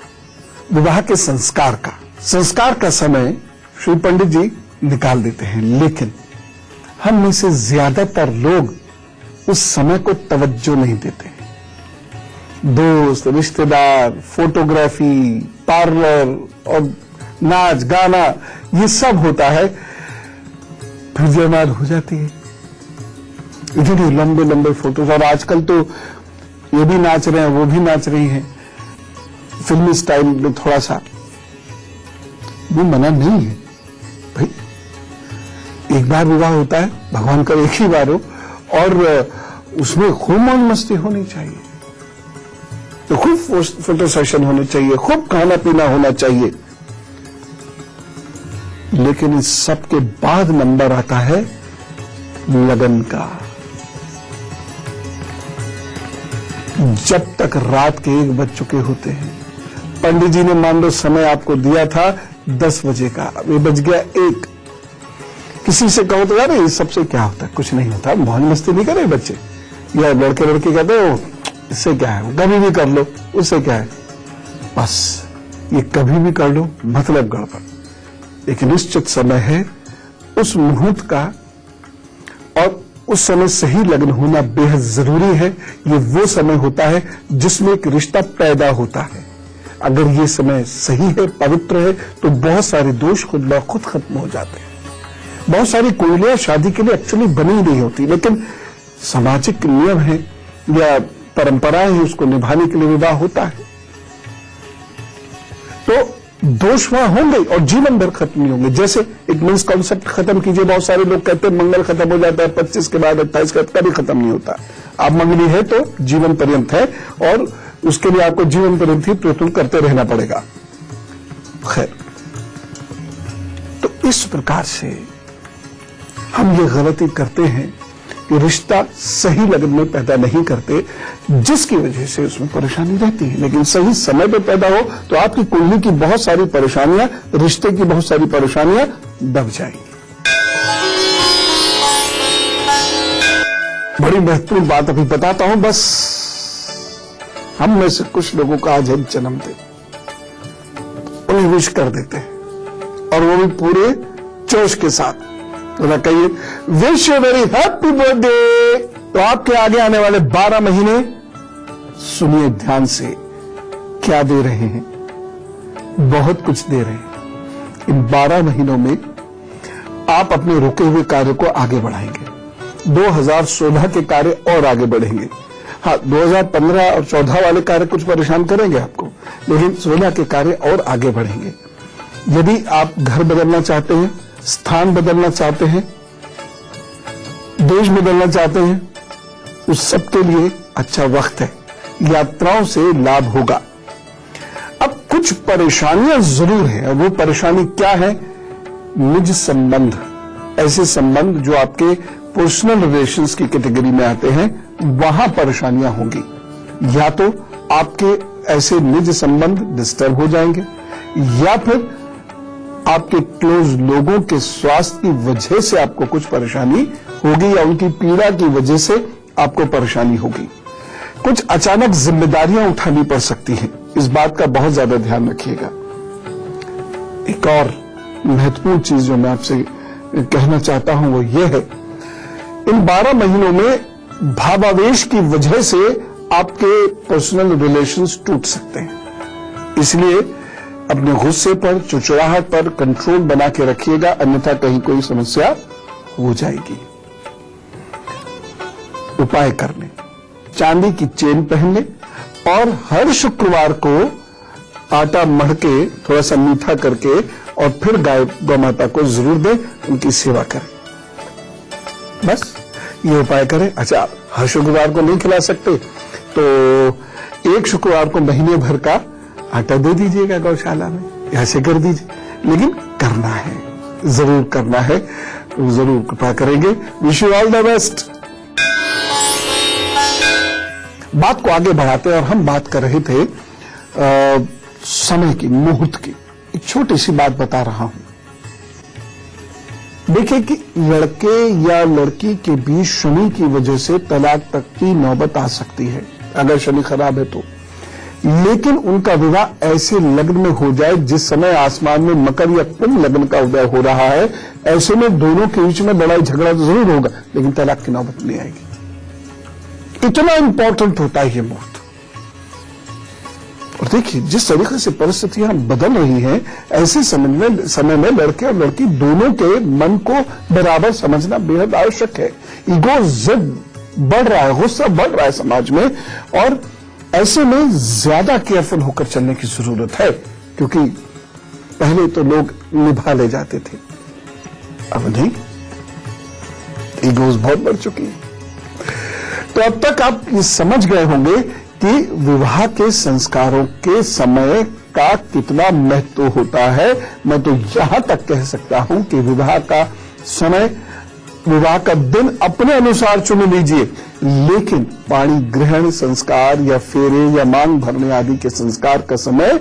विवाह के संस्कार का। संस्कार का समय श्री पंडित जी निकाल देते हैं, लेकिन हम में से ज्यादातर लोग उस समय को तवज्जो नहीं देते हैं। दोस्त, रिश्तेदार, फोटोग्राफी, पार्लर और नाच गाना, ये सब होता है, फिर जयमाल हो जाती है। इतने लंबे लंबे फोटोज, और आजकल तो ये भी नाच रहे हैं, वो भी नाच रही हैं फिल्मी स्टाइल में थोड़ा सा। वो मना नहीं है भाई, एक बार विवाह होता है, भगवान का एक ही बार हो, और उसमें खूब मौज मस्ती होनी चाहिए, तो खूब फोटो सेशन होने चाहिए, खूब खाना पीना होना चाहिए। लेकिन इस सब के बाद नंबर आता है लगन का। जब तक रात के 1 बज चुके होते हैं, पंडित जी ने मान लो समय आपको दिया था 10 बजे का, अब ये बज गया 1। किसी से कहो तो यार इस सबसे क्या होता है? कुछ नहीं होता, मौज मस्ती नहीं करे बच्चे, या लड़के लड़के कहते हो इससे क्या है, कभी भी कर लो, उससे क्या है। बस ये कभी भी कर लो, मतलब गड़बड़। एक निश्चित समय है उस मुहूर्त का, और उस समय सही लगन होना बेहद जरूरी है। ये वो समय होता है जिसमें एक रिश्ता पैदा होता है। अगर ये समय सही है, पवित्र है, तो बहुत सारे दोष खुद ब खुद खत्म हो जाते हैं। बहुत सारी कुंडलियां शादी के लिए एक्चुअली बनी नहीं होती, लेकिन सामाजिक नियम है या परंपराएं हैं, उसको निभाने के लिए विवाह होता है। तो दोष वहां होंगे और जीवन भर खत्म नहीं होंगे। जैसे एक मिस कॉन्सेप्ट खत्म कीजिए, बहुत सारे लोग कहते हैं मंगल खत्म हो जाता है 25 के बाद, 28 के बाद, कभी खत्म नहीं होता। आप मंगली है तो जीवन पर्यंत है, और उसके लिए आपको जीवन पर्यंत ही प्रयत्न करते रहना पड़ेगा। खैर, तो इस प्रकार से हम ये गलती करते हैं कि रिश्ता सही लगन में पैदा नहीं करते, जिसकी वजह से उसमें परेशानी रहती है। लेकिन सही समय पे पैदा हो तो आपकी कुंडली की बहुत सारी परेशानियां, रिश्ते की बहुत सारी परेशानियां दब जाएंगी। बड़ी महत्वपूर्ण बात अभी बताता हूं, बस हम में से कुछ लोगों का आज हम जन्मदिन, उन्हें विश कर देते हैं, और वो भी पूरे जोश के साथ। तो ना कहिए wish you very happy birthday. तो आपके आगे आने वाले 12 महीने सुनिए ध्यान से, क्या दे रहे हैं, बहुत कुछ दे रहे हैं। इन 12 महीनों में आप अपने रुके हुए कार्य को आगे बढ़ाएंगे। 2016 के कार्य और आगे बढ़ेंगे। हाँ, 2015 और 14 वाले कार्य कुछ परेशान करेंगे आपको, लेकिन 16 के कार्य और आगे बढ़ेंगे। यदि आप घर बदलना चाहते हैं, स्थान बदलना चाहते हैं, देश बदलना चाहते हैं, उस सब के लिए अच्छा वक्त है। यात्राओं से लाभ होगा। अब कुछ परेशानियां जरूर हैं, और वो परेशानी क्या है? निज संबंध, ऐसे संबंध जो आपके पर्सनल रिलेशंस की कैटेगरी में आते हैं, वहां परेशानियां होंगी। या तो आपके ऐसे निज संबंध डिस्टर्ब हो जाएंगे, या फिर आपके क्लोज लोगों के स्वास्थ्य की वजह से आपको कुछ परेशानी होगी, या उनकी पीड़ा की वजह से आपको परेशानी होगी। कुछ अचानक जिम्मेदारियां उठानी पड़ सकती हैं। इस बात का बहुत ज्यादा ध्यान रखिएगा। एक और महत्वपूर्ण चीज जो मैं आपसे कहना चाहता हूं वो ये है, इन 12 महीनों में भावावेश की वजह से आपके पर्सनल रिलेशंस टूट सकते हैं। इसलिए अपने गुस्से पर, चिड़चिड़ाहट पर कंट्रोल बना के रखिएगा, अन्यथा कहीं कोई समस्या हो जाएगी। उपाय कर लें, चांदी की चेन पहन लें और हर शुक्रवार को आटा मढ़ के थोड़ा सा मीठा करके और फिर गाय गौ माता को जरूर दें, उनकी सेवा करें। बस ये उपाय करें। अच्छा, हर शुक्रवार को नहीं खिला सकते तो एक शुक्रवार को महीने भर का आटा दे दीजिएगा गौशाला में, ऐसे कर दीजिए, लेकिन करना है, जरूर करना है, जरूर कृपा करेंगे। Wish you all the best. बात को आगे बढ़ाते हैं और हम बात कर रहे थे समय की, मुहूर्त की। एक छोटी सी बात बता रहा हूं। देखिए कि लड़के या लड़की के बीच शनि की वजह से तलाक तक की नौबत आ सकती है अगर शनि खराब है तो, लेकिन उनका विवाह ऐसे लग्न में हो जाए जिस समय आसमान में मकर या कुंभ लग्न का उदय हो रहा है, ऐसे में दोनों के बीच में लड़ाई झगड़ा तो जरूर होगा लेकिन तलाक की नौबत नहीं आएगी। इतना इंपॉर्टेंट होता है ये मुहूर्त। और देखिए जिस तरीके से परिस्थितियां बदल रही हैं, ऐसे समय में लड़के और लड़की दोनों के मन को बराबर समझना बेहद आवश्यक है। ईगो जिद बढ़ रहा है, गुस्सा बढ़ रहा है समाज में, और ऐसे में ज्यादा केयरफुल होकर चलने की जरूरत है, क्योंकि पहले तो लोग निभा ले जाते थे, अब नहीं, ईगोज बहुत बढ़ चुकी है। तो अब तक आप ये समझ गए होंगे कि विवाह के संस्कारों के समय का कितना महत्व होता है। मैं तो यहां तक कह सकता हूं कि विवाह का समय, विवाह का दिन अपने अनुसार चुन लीजिए, लेकिन पाणी ग्रहण संस्कार या फेरे या मांग भरने आदि के संस्कार का समय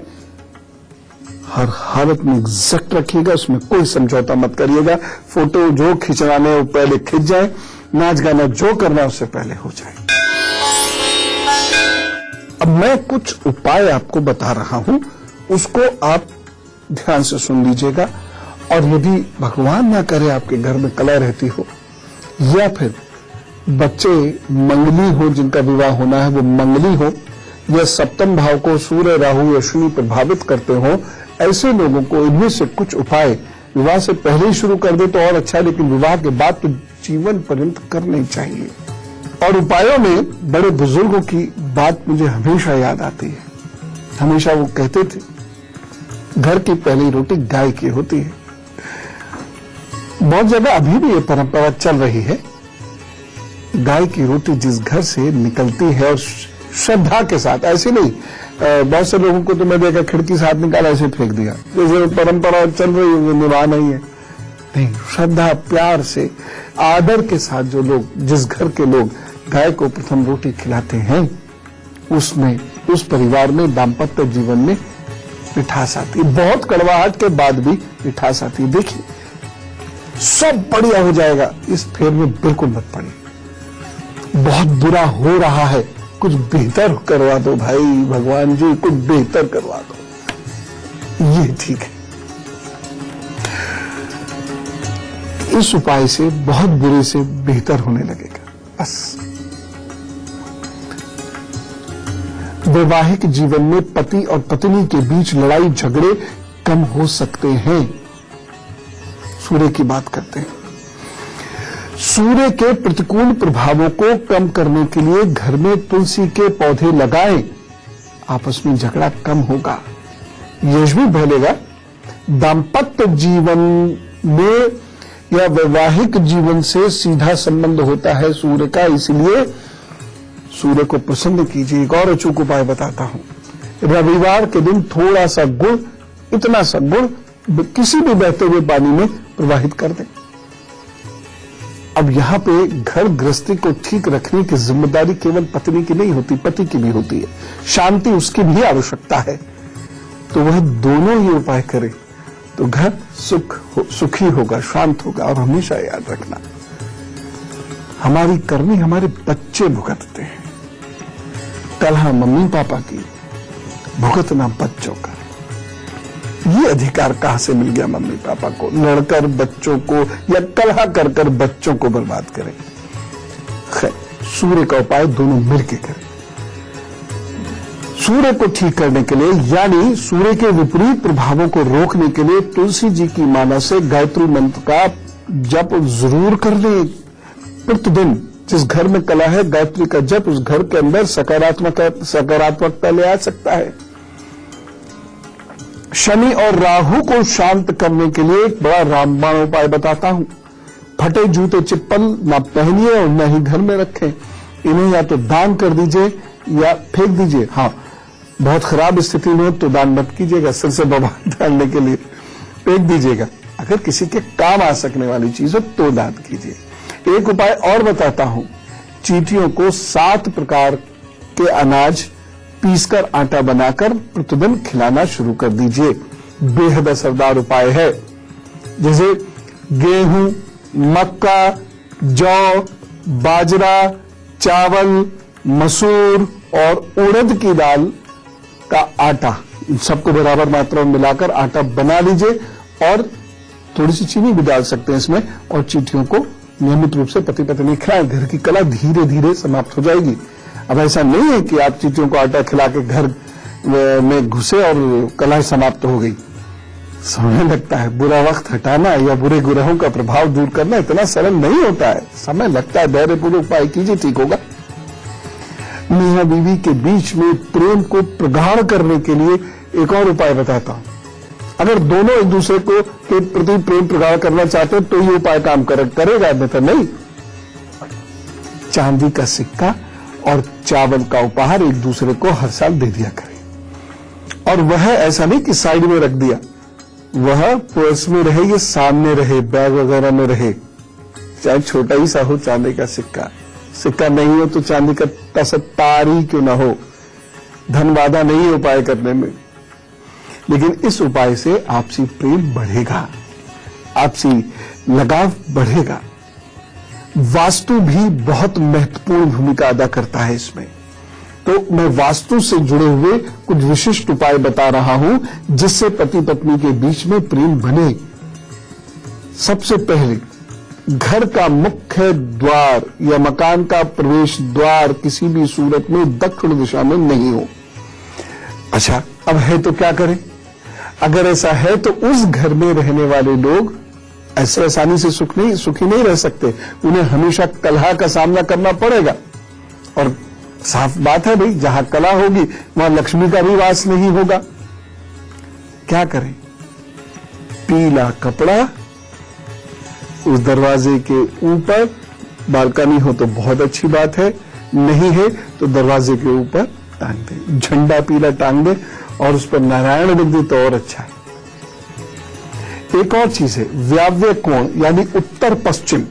हर हालत में एग्जैक्ट रखिएगा, उसमें कोई समझौता मत करिएगा। फोटो जो खिंचवाने वो पहले खिंच जाए, नाच गाना जो करना है उससे पहले हो जाए। अब मैं कुछ उपाय आपको बता रहा हूं, उसको आप ध्यान से सुन लीजिएगा। और यदि भगवान ना करे आपके घर में कलह रहती हो, या फिर बच्चे मंगली हो, जिनका विवाह होना है वो मंगली हो, या सप्तम भाव को सूर्य राहु या शनि प्रभावित करते हो, ऐसे लोगों को इनमें से कुछ उपाय विवाह से पहले ही शुरू कर दे तो और अच्छा है, लेकिन विवाह के बाद तो जीवन पर्यंत करने चाहिए। और उपायों में बड़े बुजुर्गों की बात मुझे हमेशा याद आती है। हमेशा वो कहते थे, घर की पहली रोटी गाय की होती है। बहुत जगह अभी भी ये परंपरा चल रही है। गाय की रोटी जिस घर से निकलती है, और श्रद्धा के साथ, ऐसे नहीं, बहुत से लोगों को तो मैं देखा खिड़की से हाथ निकाला ऐसे फेंक दिया, जैसे परंपरा चल रही है वो निभा नहीं है। नहीं, श्रद्धा, प्यार से, आदर के साथ जो लोग, जिस घर के लोग गाय को प्रथम रोटी खिलाते हैं, उसमें, उस परिवार में दाम्पत्य जीवन में मिठास आती है। बहुत कड़वाहट के बाद भी मिठास आती है। देखिए सब बढ़िया हो जाएगा, इस फेर में बिल्कुल मत पड़िए। बहुत बुरा हो रहा है, कुछ बेहतर करवा दो भाई, भगवान जी कुछ बेहतर करवा दो, ये ठीक है। इस उपाय से बहुत बुरे से बेहतर होने लगेगा। बस वैवाहिक जीवन में पति और पत्नी के बीच लड़ाई झगड़े कम हो सकते हैं। सूर्य की बात करते हैं। सूर्य के प्रतिकूल प्रभावों को कम करने के लिए घर में तुलसी के पौधे लगाएं, आपस में झगड़ा कम होगा, यश भी फैलेगा। दाम्पत्य जीवन में या वैवाहिक जीवन से सीधा संबंध होता है सूर्य का, इसलिए सूर्य को प्रसन्न कीजिए। एक और अचूक उपाय बताता हूं। रविवार के दिन थोड़ा सा गुड़, इतना सा गुड़ किसी भी बहते हुए पानी में प्रवाहित कर दें। अब यहां पे घर गृहस्थी को ठीक रखने की जिम्मेदारी केवल पत्नी की नहीं होती, पति की भी होती है। शांति उसकी भी आवश्यकता है, तो वह दोनों ही उपाय करें तो घर सुखी होगा, शांत होगा। और हमेशा याद रखना, हमारी करनी हमारे बच्चे भुगतते हैं। कलह मम्मी पापा की, भुगतना बच्चों का। ये अधिकार कहां से मिल गया मम्मी पापा को, लड़कर बच्चों को या कलह कर कर बच्चों को बर्बाद करें। खैर, सूर्य का उपाय दोनों मिलकर करें। सूर्य को ठीक करने के लिए यानी सूर्य के विपरीत प्रभावों को रोकने के लिए तुलसी जी की माला से गायत्री मंत्र का जप जरूर कर लें प्रतिदिन। जिस घर में कला है, गायत्री का जप उस घर के अंदर सकारात्मकता ले आ सकता है। शनि और राहु को शांत करने के लिए एक बड़ा रामबाण उपाय बताता हूं। फटे जूते चप्पल ना पहनिए और न ही घर में रखें। इन्हें या तो दान कर दीजिए या फेंक दीजिए। हाँ, बहुत खराब स्थिति में हो तो दान मत कीजिएगा, सिर से बवाल डालने के लिए फेंक दीजिएगा। अगर किसी के काम आ सकने वाली चीज हो तो दान कीजिए। एक उपाय और बताता हूं, चींटियों को 7 प्रकार के अनाज पीसकर आटा बनाकर प्रतिदिन खिलाना शुरू कर दीजिए। बेहद असरदार उपाय है। जैसे गेहूं, मक्का, जौ, बाजरा, चावल, मसूर और उड़द की दाल का आटा, सबको बराबर मात्रा में मिलाकर आटा बना लीजिए और थोड़ी सी चीनी भी डाल सकते हैं इसमें, और चींटियों को नियमित रूप से पति पत्नी खिलाएं। घर की कला धीरे धीरे समाप्त हो जाएगी। अब ऐसा नहीं है कि आप चींटियों को आटा खिला के घर में घुसे और कला समाप्त हो गई। समय लगता है। बुरा वक्त हटाना या बुरे ग्रहों का प्रभाव दूर करना इतना सरल नहीं होता है, समय लगता है। धैर्यपूर्वक उपाय कीजिए, ठीक होगा। मियां बीवी के बीच में प्रेम को प्रगाढ़ करने के लिए एक और उपाय बताता हूं। अगर दोनों एक दूसरे को के प्रति प्रेम प्रगाढ़ करना चाहते हैं तो ये उपाय काम करेगा, बेहतर नहीं। चांदी का सिक्का और चावल का उपहार एक दूसरे को हर साल दे दिया करें। और वह ऐसा नहीं कि साइड में रख दिया, वह पर्स में रहे, ये सामने रहे, बैग वगैरह में रहे। चाहे छोटा ही सा हो चांदी का सिक्का, सिक्का नहीं हो तो चांदी का तार ही क्यों ना हो। धन बाधा नहीं है उपाय करने में, लेकिन इस उपाय से आपसी प्रेम बढ़ेगा, आपसी लगाव बढ़ेगा। वास्तु भी बहुत महत्वपूर्ण भूमिका अदा करता है इसमें। तो मैं वास्तु से जुड़े हुए कुछ विशिष्ट उपाय बता रहा हूं जिससे पति पत्नी के बीच में प्रेम बने। सबसे पहले, घर का मुख्य द्वार या मकान का प्रवेश द्वार किसी भी सूरत में दक्षिण दिशा में नहीं हो। अच्छा, अब है तो क्या करें? अगर ऐसा है तो उस घर में रहने वाले लोग ऐसे आसानी से सुखी नहीं रह सकते। उन्हें हमेशा कलह का सामना करना पड़ेगा। और साफ बात है भाई, जहां कला होगी वहां लक्ष्मी का भी वास नहीं होगा। क्या करें? पीला कपड़ा उस दरवाजे के ऊपर, बालकनी हो तो बहुत अच्छी बात है, नहीं है तो दरवाजे के ऊपर टांग दे, झंडा पीला टांग दे और उस पर नारायण लिख दे तो और अच्छा है। एक और चीज है, वायव्य कोण यानी उत्तर पश्चिम,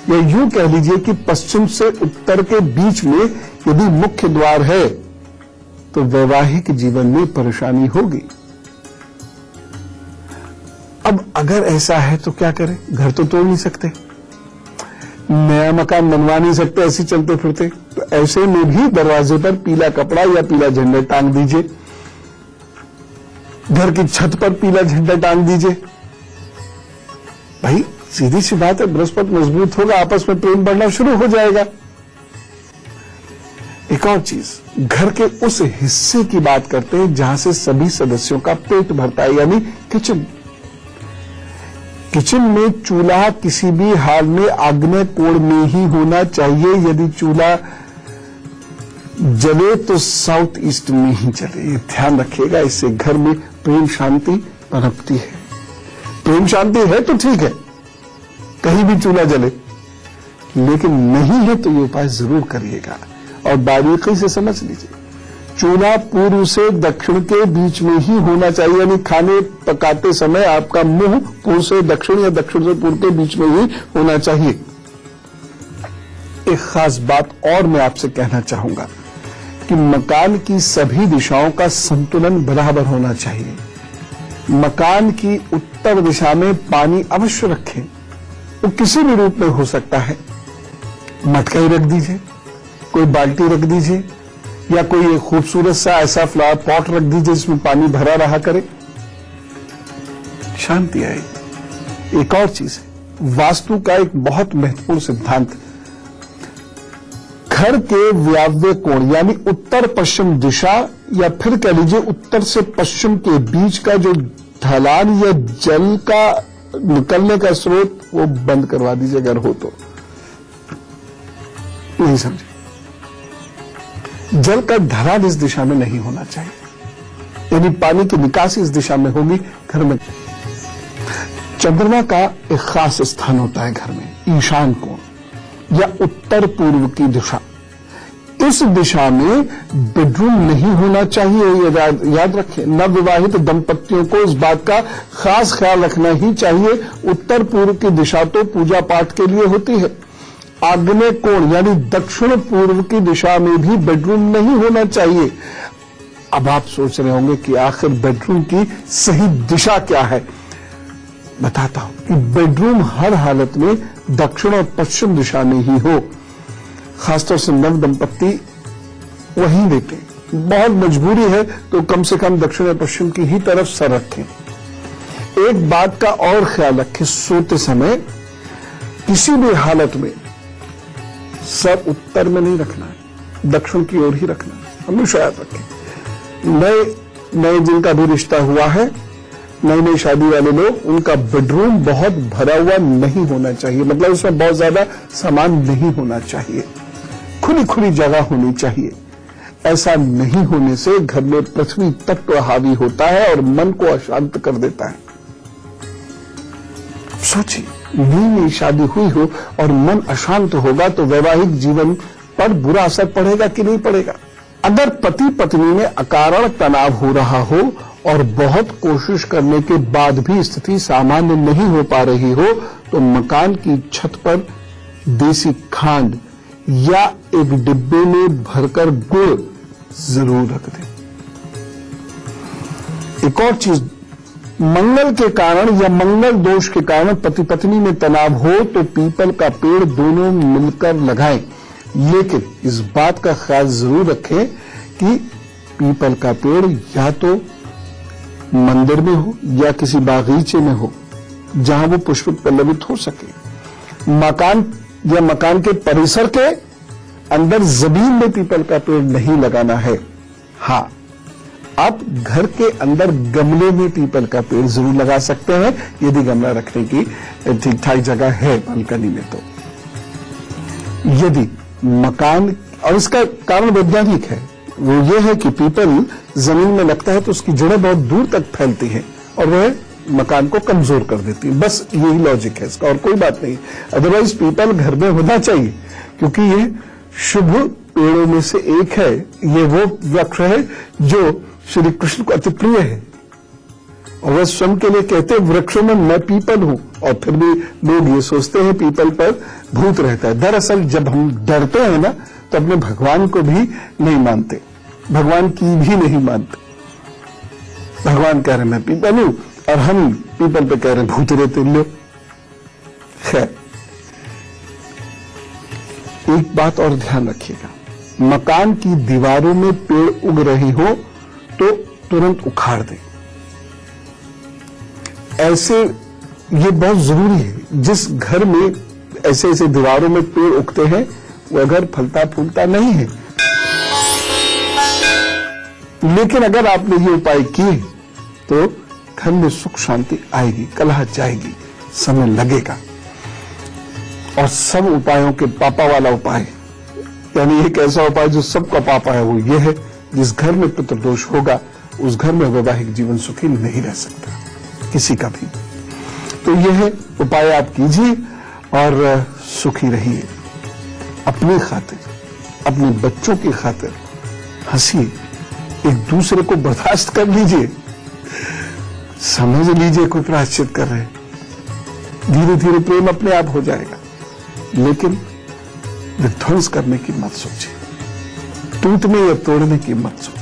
या यूं कह लीजिए कि पश्चिम से उत्तर के बीच में यदि मुख्य द्वार है तो वैवाहिक जीवन में परेशानी होगी। अब अगर ऐसा है तो क्या करें? घर तो तोड़ नहीं सकते, नया मकान बनवा नहीं सकते ऐसे चलते फिरते, तो ऐसे में भी दरवाजे पर पीला कपड़ा या पीला झंडा टांग दीजिए। घर की छत पर पीला झंडा टांग दीजिए। भाई सीधी सी बात है, बृहस्पति मजबूत होगा, आपस में प्रेम बढ़ना शुरू हो जाएगा। एक और चीज, घर के उस हिस्से की बात करते हैं जहां से सभी सदस्यों का पेट भरता है, यानी किचन। किचन में चूल्हा किसी भी हाल में आग्नेय कोण में ही होना चाहिए। यदि चूल्हा जले तो साउथ ईस्ट में ही जले, ध्यान रखिएगा। इससे घर में प्रेम शांति पनपती है। प्रेम शांति है तो ठीक है, कहीं भी चूल्हा जले, लेकिन नहीं है तो ये उपाय जरूर करिएगा और बारीकी से समझ लीजिए। चूल्हा पूर्व से दक्षिण के बीच में ही होना चाहिए, यानी खाने पकाते समय आपका मुंह पूर्व से दक्षिण या दक्षिण से पूर्व के बीच में ही होना चाहिए। एक खास बात और मैं आपसे कहना चाहूंगा कि मकान की सभी दिशाओं का संतुलन बराबर होना चाहिए। मकान की उत्तर दिशा में पानी अवश्य रखें, वो किसी भी रूप में हो सकता है। मटका ही रख दीजिए, कोई बाल्टी रख दीजिए, या कोई एक खूबसूरत सा ऐसा फ्लावर पॉट रख दीजिए जिसमें पानी भरा रहा करे, शांति आएगी। एक और चीज है, वास्तु का एक बहुत महत्वपूर्ण सिद्धांत, घर के वायव्य कोण यानी उत्तर पश्चिम दिशा या फिर कह लीजिए उत्तर से पश्चिम के बीच का जो ढलान या जल का निकलने का स्रोत वो बंद करवा दीजिए अगर हो तो। नहीं समझे, जल का ढलान इस दिशा में नहीं होना चाहिए, यानी पानी की निकासी इस दिशा में होगी घर में। चंद्रमा का एक खास स्थान होता है घर में, ईशान कोण या उत्तर पूर्व की दिशा। इस दिशा में बेडरूम नहीं होना चाहिए, ये याद रखें। नवविवाहित दंपतियों को इस बात का खास ख्याल रखना ही चाहिए। उत्तर पूर्व की दिशा तो पूजा पाठ के लिए होती है। आग्नेय कोण यानी दक्षिण पूर्व की दिशा में भी बेडरूम नहीं होना चाहिए। अब आप सोच रहे होंगे कि आखिर बेडरूम की सही दिशा क्या है। बताता हूं कि बेडरूम हर हालत में दक्षिण और पश्चिम दिशा में ही हो। खासतौर से नव दंपत्ति वहीं लेते हैं, बहुत मजबूरी है तो कम से कम दक्षिण और पश्चिम की ही तरफ सर रखें। एक बात का और ख्याल रखें, सोते समय किसी भी हालत में सर उत्तर में नहीं रखना है, दक्षिण की ओर ही रखना है, हमेशा याद रखें। नए जिनका भी रिश्ता हुआ है, नई शादी वाले लोग, उनका बेडरूम बहुत भरा हुआ नहीं होना चाहिए, मतलब उसमें बहुत ज्यादा सामान नहीं होना चाहिए, खुली खुली जगह होनी चाहिए। ऐसा नहीं होने से घर में पृथ्वी तत्व हावी होता है और मन को अशांत कर देता है। सोचिए, नई शादी हुई हो और मन अशांत होगा तो वैवाहिक जीवन पर बुरा असर पड़ेगा कि नहीं पड़ेगा। अगर पति पत्नी में अकारण तनाव हो रहा हो और बहुत कोशिश करने के बाद भी स्थिति सामान्य नहीं हो पा रही हो तो मकान की छत पर देसी खांड या एक डिब्बे में भरकर गुड़ जरूर रख दें। एक और चीज, मंगल के कारण या मंगल दोष के कारण पति पत्नी में तनाव हो तो पीपल का पेड़ दोनों मिलकर लगाएं, लेकिन इस बात का ख्याल जरूर रखें कि पीपल का पेड़ या तो मंदिर में हो या किसी बागीचे में हो जहां वो पुष्प पल्लवित हो सके। मकान या मकान के परिसर के अंदर जमीन में पीपल का पेड़ नहीं लगाना है। हाँ, आप घर के अंदर गमले में पीपल का पेड़ जरूर लगा सकते हैं यदि गमला रखने की ठीक ठाक जगह है बालकनी में। तो यदि मकान, और इसका कारण वैज्ञानिक है, वो ये है कि पीपल जमीन में लगता है तो उसकी जड़ें बहुत दूर तक फैलती हैं और वह मकान को कमजोर कर देती है। बस यही लॉजिक है इसका और कोई बात नहीं। अदरवाइज पीपल घर में होना चाहिए क्योंकि ये शुभ पेड़ों में से एक है। ये वो वृक्ष है जो श्री कृष्ण को अति प्रिय है और वह स्वयं के लिए कहते हैं वृक्षों में मैं पीपल हूं, और फिर भी लोग ये सोचते हैं पीपल पर भूत रहता है। दरअसल जब हम डरते हैं ना तो अपने भगवान को भी नहीं मानते, भगवान की भी नहीं मानते। भगवान कह रहे मैं पीपल हूं और हम पीपल पे कह रहे भूत रहते लो। खैर, एक बात और ध्यान रखिएगा, मकान की दीवारों में पेड़ उग रही हो तो तुरंत उखाड़ दें। ऐसे ये बहुत जरूरी है। जिस घर में ऐसे ऐसे दीवारों में पेड़ उगते हैं वह घर फलता फूलता नहीं है। लेकिन अगर आपने ये उपाय किए तो घर में सुख शांति आएगी, कलह जाएगी, समय लगेगा। और सब उपायों के पापा वाला उपाय, यानी एक ऐसा उपाय जो सबका पापा है, वो ये है जिस घर में पितृदोष होगा उस घर में वैवाहिक जीवन सुखी नहीं रह सकता किसी का भी। तो यह उपाय आप कीजिए और सुखी रहिए। अपनी खातिर, अपने बच्चों की खातिर हंसिए, एक दूसरे को बर्दाश्त कर लीजिए, समझ लीजिए कोई प्रायश्चित कर रहे, धीरे धीरे प्रेम अपने आप हो जाएगा। लेकिन विध्वंस करने की मत सोचिए, टूटने या तोड़ने की मत सोचिए।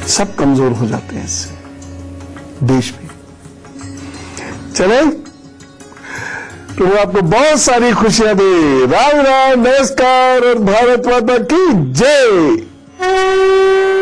सब कमजोर हो जाते हैं इससे, देश भी। चले, प्रभु आपको बहुत सारी खुशियां दे। राम राम, नमस्कार और भारत माता की जय।